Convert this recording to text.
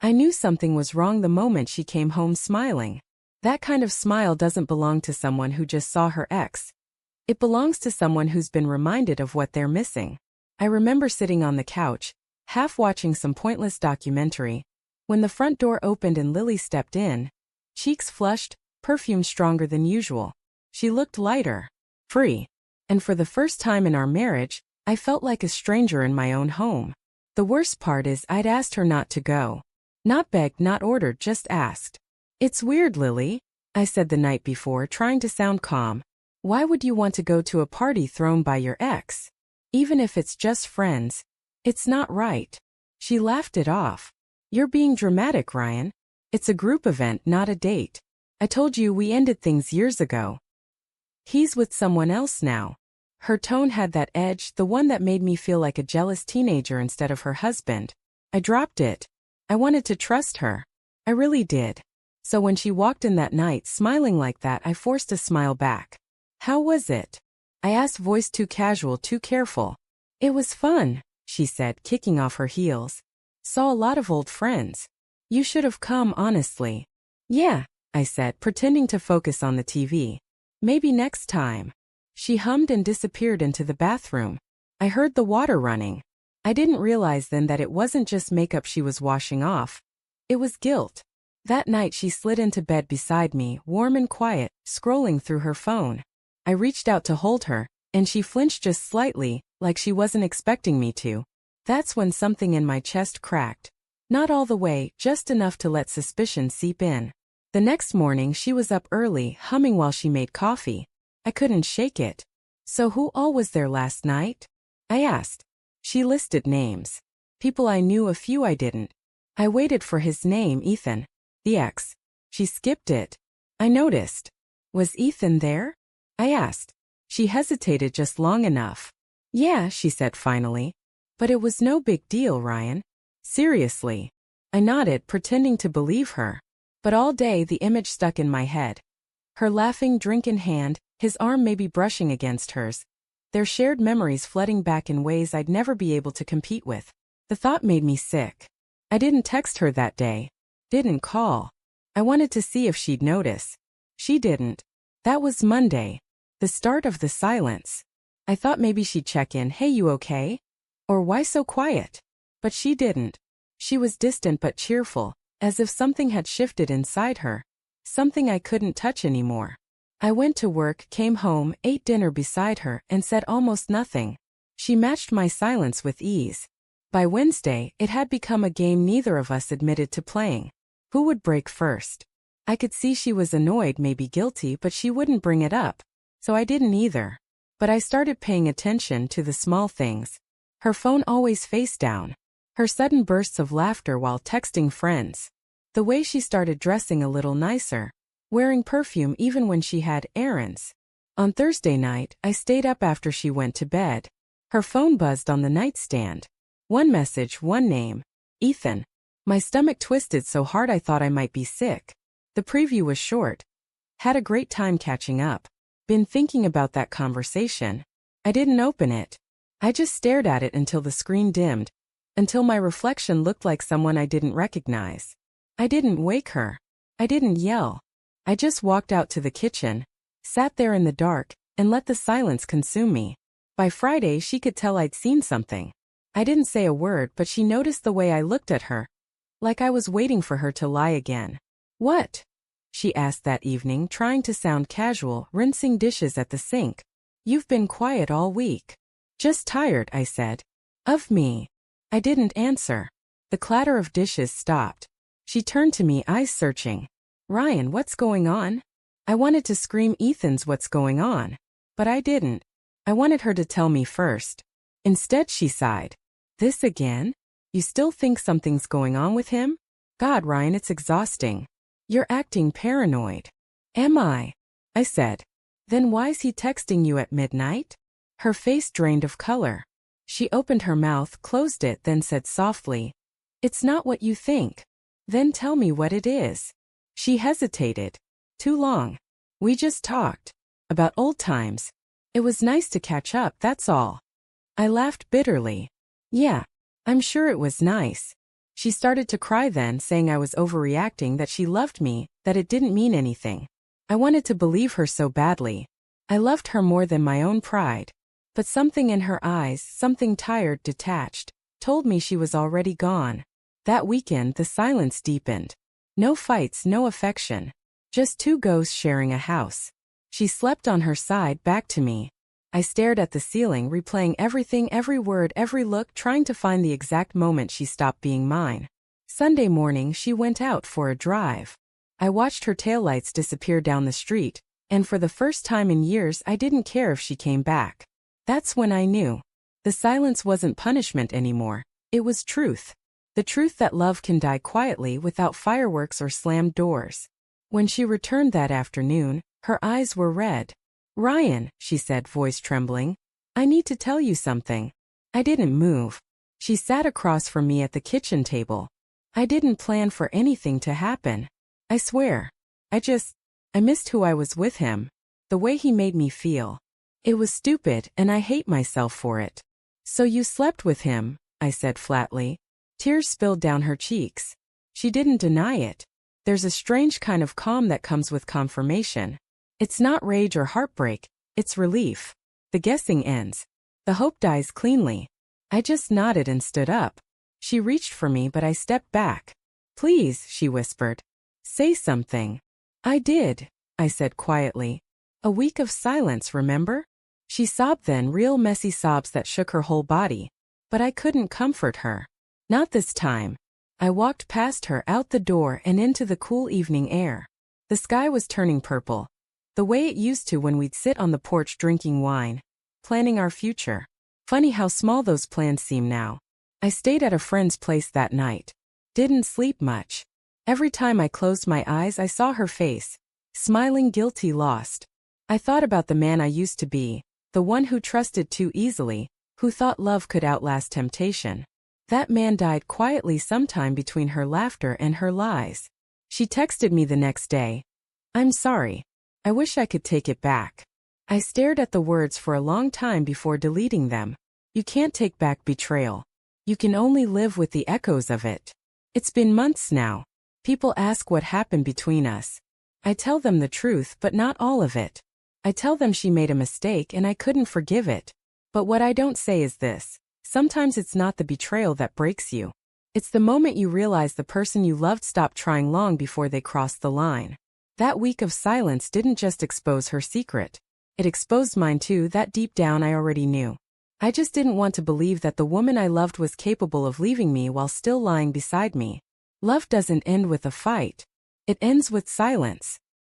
I knew something was wrong the moment she came home smiling. That kind of smile doesn't belong to someone who just saw her ex. It belongs to someone who's been reminded of what they're missing. I remember sitting on the couch, half watching some pointless documentary, when the front door opened and Lily stepped in, cheeks flushed, perfume stronger than usual. She looked lighter, free, and for the first time in our marriage, I felt like a stranger in my own home. The worst part is I'd asked her not to go. Not begged, not ordered, just asked. "It's weird, Lily," I said the night before, trying to sound calm. "Why would you want to go to a party thrown by your ex? Even if it's just friends, it's not right." She laughed it off. "You're being dramatic, Ryan. It's a group event, not a date. I told you we ended things years ago. He's with someone else now." Her tone had that edge, the one that made me feel like a jealous teenager instead of her husband. I dropped it. I wanted to trust her. I really did. So when she walked in that night smiling like that, I forced a smile back. "How was it?" I asked, voice too casual, too careful. "It was fun," she said, kicking off her heels. "Saw a lot of old friends. You should have come, honestly." "Yeah," I said, pretending to focus on the TV. "Maybe next time." She hummed and disappeared into the bathroom. I heard the water running. I didn't realize then that it wasn't just makeup she was washing off. It was guilt. That night she slid into bed beside me, warm and quiet, scrolling through her phone. I reached out to hold her, and she flinched just slightly, like she wasn't expecting me to. That's when something in my chest cracked. Not all the way, just enough to let suspicion seep in. The next morning she was up early, humming while she made coffee. I couldn't shake it. "So who all was there last night?" I asked. She listed names. People I knew, a few I didn't. I waited for his name, Ethan. The ex. She skipped it. I noticed. "Was Ethan there?" I asked. She hesitated just long enough. "Yeah," she said finally. "But it was no big deal, Ryan." "Seriously?" I nodded, pretending to believe her. But all day the image stuck in my head. Her laughing, drink in hand, his arm maybe brushing against hers. Their shared memories flooding back in ways I'd never be able to compete with. The thought made me sick. I didn't text her that day. Didn't call. I wanted to see if she'd notice. She didn't. That was Monday. The start of the silence. I thought maybe she'd check in, "Hey, you okay?" Or "Why so quiet?" But she didn't. She was distant but cheerful, as if something had shifted inside her. Something I couldn't touch anymore. I went to work, came home, ate dinner beside her, and said almost nothing. She matched my silence with ease. By Wednesday, it had become a game neither of us admitted to playing. Who would break first? I could see she was annoyed, maybe guilty, but she wouldn't bring it up. So I didn't either. But I started paying attention to the small things. Her phone always face down. Her sudden bursts of laughter while texting friends. The way she started dressing a little nicer. Wearing perfume even when she had errands. On Thursday night, I stayed up after she went to bed. Her phone buzzed on the nightstand. One message, one name. Ethan. My stomach twisted so hard I thought I might be sick. The preview was short. Had a great time catching up. Been thinking about that conversation. I didn't open it. I just stared at it until the screen dimmed. Until my reflection looked like someone I didn't recognize. I didn't wake her. I didn't yell. I just walked out to the kitchen, sat there in the dark, and let the silence consume me. By Friday she could tell I'd seen something. I didn't say a word, but she noticed the way I looked at her. Like I was waiting for her to lie again. "What?" she asked that evening, trying to sound casual, rinsing dishes at the sink. "You've been quiet all week." "Just tired," I said. "Of me?" I didn't answer. The clatter of dishes stopped. She turned to me, eyes searching. "Ryan, what's going on?" I wanted to scream Ethan's "What's going on?" But I didn't. I wanted her to tell me first. Instead she sighed. "This again? You still think something's going on with him? God, Ryan, it's exhausting. You're acting paranoid." "Am I?" I said. "Then why's he texting you at midnight?" Her face drained of color. She opened her mouth, closed it, then said softly, "It's not what you think." "Then tell me what it is." She hesitated. "Too long. We just talked. About old times. It was nice to catch up, that's all." I laughed bitterly. "Yeah, I'm sure it was nice. She started to cry then, saying I was overreacting, that she loved me, that it didn't mean anything. I wanted to believe her so badly. I loved her more than my own pride. But something in her eyes, something tired, detached, told me she was already gone. That weekend the silence deepened. No fights, no affection. Just two ghosts sharing a house. She slept on her side, back to me. I stared at the ceiling, replaying everything, every word, every look, trying to find the exact moment she stopped being mine. Sunday morning she went out for a drive. I watched her taillights disappear down the street, and for the first time in years I didn't care if she came back. That's when I knew. The silence wasn't punishment anymore. It was truth. The truth that love can die quietly without fireworks or slammed doors. When she returned that afternoon, her eyes were red. "Ryan," she said, voice trembling, "I need to tell you something." I didn't move. She sat across from me at the kitchen table. I didn't plan for anything to happen. I swear. I missed who I was with him. The way he made me feel. It was stupid, and I hate myself for it. "So you slept with him," I said flatly. Tears spilled down her cheeks. She didn't deny it. There's a strange kind of calm that comes with confirmation. It's not rage or heartbreak, it's relief. The guessing ends. The hope dies cleanly. I just nodded and stood up. She reached for me, but I stepped back. "Please," she whispered. "Say something." "I did," I said quietly. "A week of silence, remember?" She sobbed then, real messy sobs that shook her whole body. But I couldn't comfort her. Not this time. I walked past her, out the door and into the cool evening air. The sky was turning purple. The way it used to when we'd sit on the porch drinking wine, planning our future. Funny how small those plans seem now. I stayed at a friend's place that night. Didn't sleep much. Every time I closed my eyes I saw her face. Smiling, guilty, lost. I thought about the man I used to be, the one who trusted too easily, who thought love could outlast temptation. That man died quietly sometime between her laughter and her lies. She texted me the next day. "I'm sorry. I wish I could take it back." I stared at the words for a long time before deleting them. You can't take back betrayal. You can only live with the echoes of it. It's been months now. People ask what happened between us. I tell them the truth, but not all of it. I tell them she made a mistake and I couldn't forgive it. But what I don't say is this. Sometimes it's not the betrayal that breaks you. It's the moment you realize the person you loved stopped trying long before they crossed the line. That week of silence didn't just expose her secret. It exposed mine too, that deep down I already knew. I just didn't want to believe that the woman I loved was capable of leaving me while still lying beside me. Love doesn't end with a fight. It ends with silence.